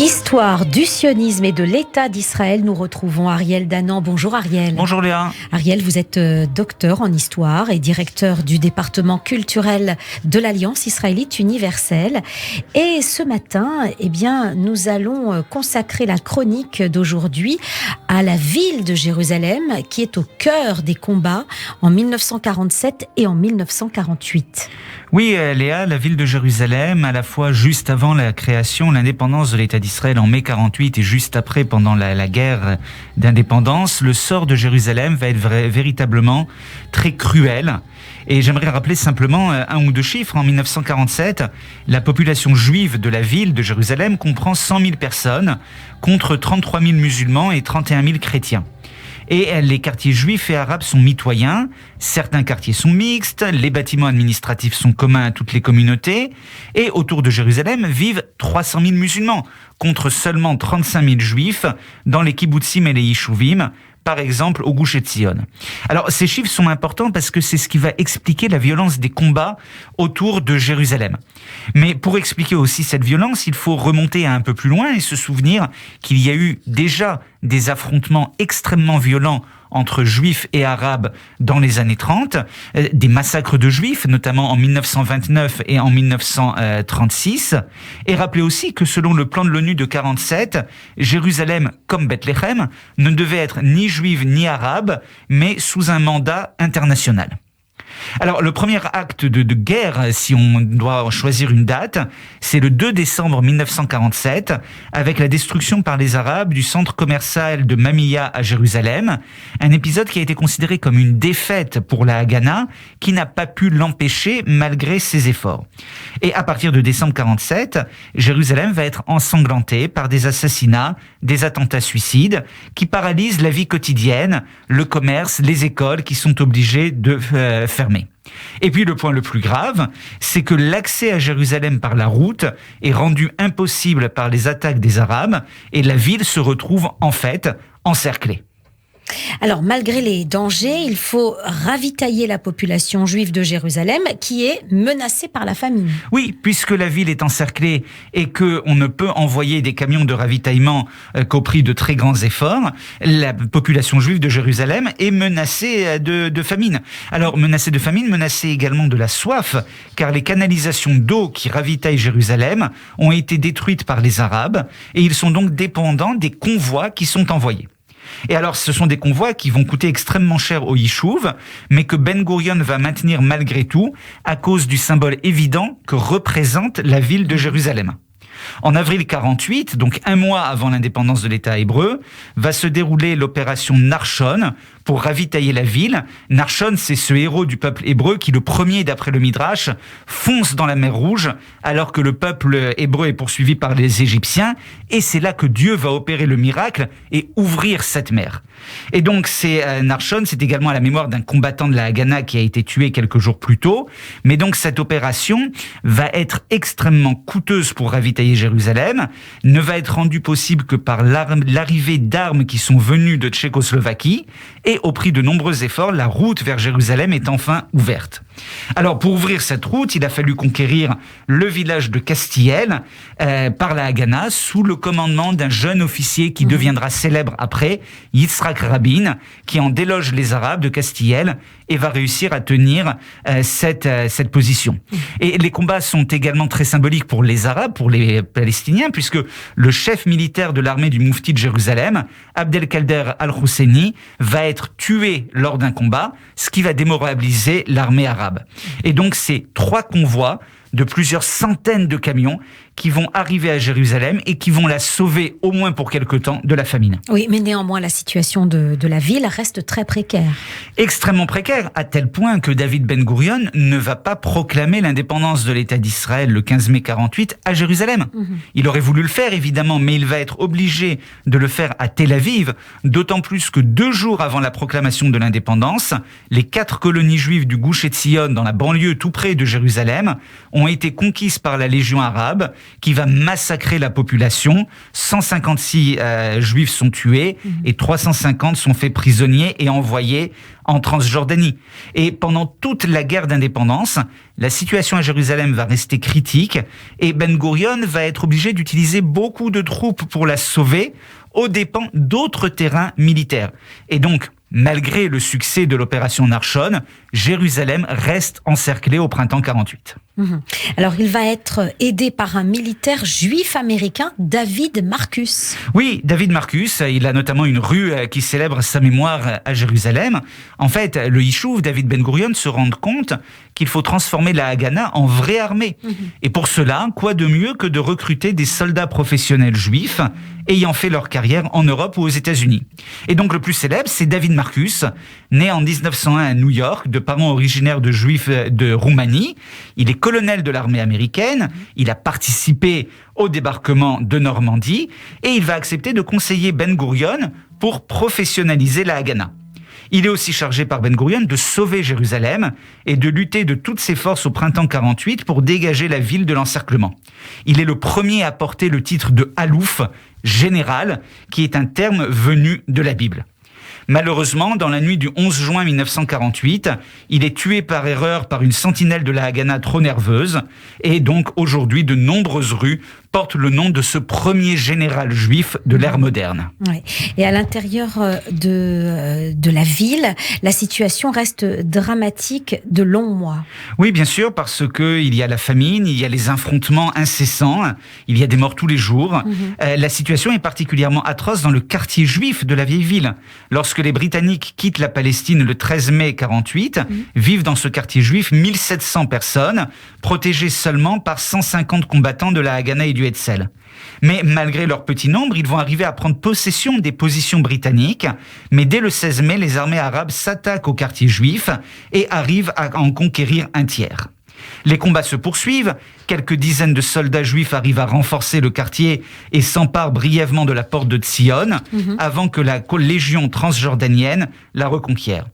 Histoire du sionisme et de l'État d'Israël. Nous retrouvons Ariel Danan. Bonjour Ariel. Bonjour Léa. Ariel, vous êtes docteur en histoire et directeur du département culturel de l'Alliance israélite universelle. Et ce matin, nous allons consacrer la chronique d'aujourd'hui à la ville de Jérusalem qui est au cœur des combats en 1947 et en 1948. Oui, Léa, la ville de Jérusalem, à la fois juste avant la création, l'indépendance de l'État d'Israël en mai 48 et juste après, pendant la guerre d'indépendance, le sort de Jérusalem va être véritablement très cruel. Et j'aimerais rappeler simplement un ou deux chiffres. En 1947, la population juive de la ville de Jérusalem comprend 100 000 personnes contre 33 000 musulmans et 31 000 chrétiens. Et les quartiers juifs et arabes sont mitoyens, certains quartiers sont mixtes, les bâtiments administratifs sont communs à toutes les communautés, et autour de Jérusalem vivent 300 000 musulmans, contre seulement 35 000 juifs dans les kibbutzim et les yishuvim, par exemple au Gush Etzion. Alors ces chiffres sont importants parce que c'est ce qui va expliquer la violence des combats autour de Jérusalem. Mais pour expliquer aussi cette violence, il faut remonter un peu plus loin et se souvenir qu'il y a eu déjà des affrontements extrêmement violents entre juifs et arabes dans les années 30, des massacres de juifs, notamment en 1929 et en 1936. Et rappelez aussi que selon le plan de l'ONU de 47, Jérusalem, comme Bethléem, ne devait être ni juive ni arabe, mais sous un mandat international. Alors, le premier acte de guerre, si on doit choisir une date, c'est le 2 décembre 1947, avec la destruction par les Arabes du centre commercial de Mamilla à Jérusalem, un épisode qui a été considéré comme une défaite pour la Haganah, qui n'a pas pu l'empêcher malgré ses efforts. Et à partir de décembre 1947, Jérusalem va être ensanglantée par des assassinats, des attentats suicides, qui paralysent la vie quotidienne, le commerce, les écoles qui sont obligées de fermer. Et puis le point le plus grave, c'est que l'accès à Jérusalem par la route est rendu impossible par les attaques des Arabes et la ville se retrouve en fait encerclée. Alors, malgré les dangers, il faut ravitailler la population juive de Jérusalem qui est menacée par la famine. Oui, puisque la ville est encerclée et qu'on ne peut envoyer des camions de ravitaillement qu'au prix de très grands efforts, la population juive de Jérusalem est menacée de famine. Alors, menacée de famine, menacée également de la soif, car les canalisations d'eau qui ravitaillent Jérusalem ont été détruites par les Arabes et ils sont donc dépendants des convois qui sont envoyés. Et alors, ce sont des convois qui vont coûter extrêmement cher aux Yishuv, mais que Ben Gurion va maintenir malgré tout, à cause du symbole évident que représente la ville de Jérusalem. En avril 48, donc un mois avant l'indépendance de l'État hébreu, va se dérouler l'opération Narshon pour ravitailler la ville. Narshon, c'est ce héros du peuple hébreu qui, le premier d'après le Midrash, fonce dans la mer Rouge alors que le peuple hébreu est poursuivi par les Égyptiens. Et c'est là que Dieu va opérer le miracle et ouvrir cette mer. Et donc, Narshon, c'est également à la mémoire d'un combattant de la Haganah qui a été tué quelques jours plus tôt. Mais donc, cette opération va être extrêmement coûteuse pour ravitailler Jérusalem, ne va être rendue possible que par l'arrivée d'armes qui sont venues de Tchécoslovaquie. Et au prix de nombreux efforts, la route vers Jérusalem est enfin ouverte. Alors, pour ouvrir cette route, il a fallu conquérir le village de Castiel par la Haganah sous le commandement d'un jeune officier qui deviendra célèbre après, Yitzhak Rabin, qui en déloge les Arabes de Castiel et va réussir à tenir cette position. Et les combats sont également très symboliques pour les Arabes, pour les Palestiniens, puisque le chef militaire de l'armée du Moufti de Jérusalem, Abdelkader al-Husseini, va être tué lors d'un combat, ce qui va démoraliser l'armée arabe. Et donc, c'est 3 convois de plusieurs centaines de camions qui vont arriver à Jérusalem et qui vont la sauver, au moins pour quelque temps, de la famine. Oui, mais néanmoins, la situation de la ville reste très précaire. Extrêmement précaire, à tel point que David Ben Gurion ne va pas proclamer l'indépendance de l'État d'Israël le 15 mai 48 à Jérusalem. Il aurait voulu le faire, évidemment, mais il va être obligé de le faire à Tel Aviv, d'autant plus que 2 jours avant la proclamation de l'indépendance, les 4 colonies juives du Gush Etzion, dans la banlieue tout près de Jérusalem, ont ont été conquises par la Légion arabe, qui va massacrer la population. 156 juifs sont tués et 350 sont faits prisonniers et envoyés en Transjordanie. Et pendant toute la guerre d'indépendance, la situation à Jérusalem va rester critique et Ben Gurion va être obligé d'utiliser beaucoup de troupes pour la sauver, aux dépens d'autres terrains militaires. Et donc, malgré le succès de l'opération Narshon, Jérusalem reste encerclée au printemps 48. Alors, il va être aidé par un militaire juif américain, David Marcus. Oui, David Marcus, il a notamment une rue qui célèbre sa mémoire à Jérusalem. En fait, le Yishuv, David Ben Gurion, se rend compte qu'il faut transformer la Haganah en vraie armée. Et pour cela, quoi de mieux que de recruter des soldats professionnels juifs ayant fait leur carrière en Europe ou aux États-Unis. Et donc le plus célèbre, c'est David Marcus, né en 1901 à New York, de parents originaires de juifs de Roumanie. Il est colonel de l'armée américaine, il a participé au débarquement de Normandie et il va accepter de conseiller Ben Gurion pour professionnaliser la Haganah. Il est aussi chargé par Ben Gurion de sauver Jérusalem et de lutter de toutes ses forces au printemps 48 pour dégager la ville de l'encerclement. Il est le premier à porter le titre de Halouf, général, qui est un terme venu de la Bible. Malheureusement, dans la nuit du 11 juin 1948, il est tué par erreur par une sentinelle de la Haganah trop nerveuse. Et donc, aujourd'hui, de nombreuses rues portent le nom de ce premier général juif de l'ère moderne. Oui. Et à l'intérieur de la ville, la situation reste dramatique de longs mois. Oui, bien sûr, parce qu'il y a la famine, il y a les affrontements incessants, il y a des morts tous les jours. La situation est particulièrement atroce dans le quartier juif de la vieille ville. Lorsque les Britanniques quittent la Palestine le 13 mai 48, vivent dans ce quartier juif 1700 personnes, protégées seulement par 150 combattants de la Haganah et du Hetzel. Mais malgré leur petit nombre, ils vont arriver à prendre possession des positions britanniques. Mais dès le 16 mai, les armées arabes s'attaquent au quartier juif et arrivent à en conquérir un tiers. Les combats se poursuivent, quelques dizaines de soldats juifs arrivent à renforcer le quartier et s'emparent brièvement de la porte de Tzion avant que la légion transjordanienne la reconquiert.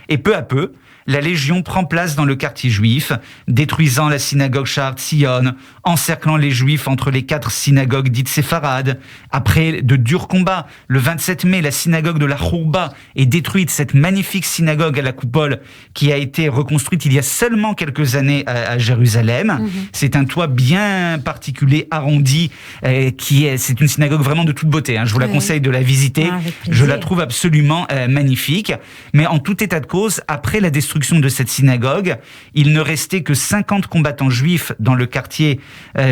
Et peu à peu, la Légion prend place dans le quartier juif, détruisant la synagogue Sha'ar Tzion, encerclant les Juifs entre les 4 synagogues dites séfarades. Après de durs combats, le 27 mai, la synagogue de la Khourba est détruite, cette magnifique synagogue à la coupole qui a été reconstruite il y a seulement quelques années à Jérusalem. C'est un toit bien particulier, arrondi, c'est une synagogue vraiment de toute beauté. Je vous la conseille de la visiter. Je la trouve absolument magnifique. Mais en tout état de cause, après la destruction de cette synagogue, il ne restait que 50 combattants juifs dans le quartier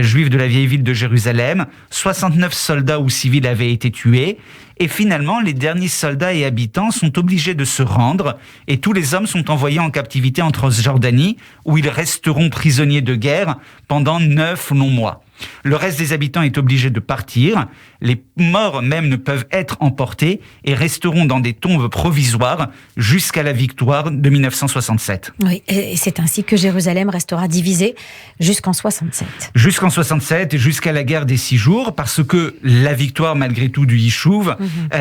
juif de la vieille ville de Jérusalem. 69 soldats ou civils avaient été tués. Et finalement, les derniers soldats et habitants sont obligés de se rendre et tous les hommes sont envoyés en captivité en Transjordanie où ils resteront prisonniers de guerre pendant 9 longs mois. Le reste des habitants est obligé de partir. Les morts même ne peuvent être emportés et resteront dans des tombes provisoires jusqu'à la victoire de 1967. Oui, et c'est ainsi que Jérusalem restera divisée jusqu'en 67. Jusqu'en 67 et jusqu'à la guerre des 6 jours, parce que la victoire malgré tout du Yishuv,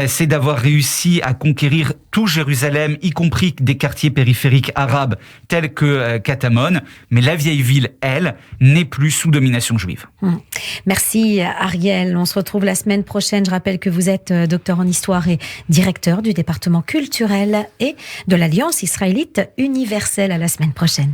c'est d'avoir réussi à conquérir tout Jérusalem, y compris des quartiers périphériques arabes tels que Katamon. Mais la vieille ville, elle, n'est plus sous domination juive. Merci Ariel, on se retrouve la semaine prochaine. Je rappelle que vous êtes docteur en histoire et directeur du département culturel et de l'Alliance israélite universelle. À la semaine prochaine.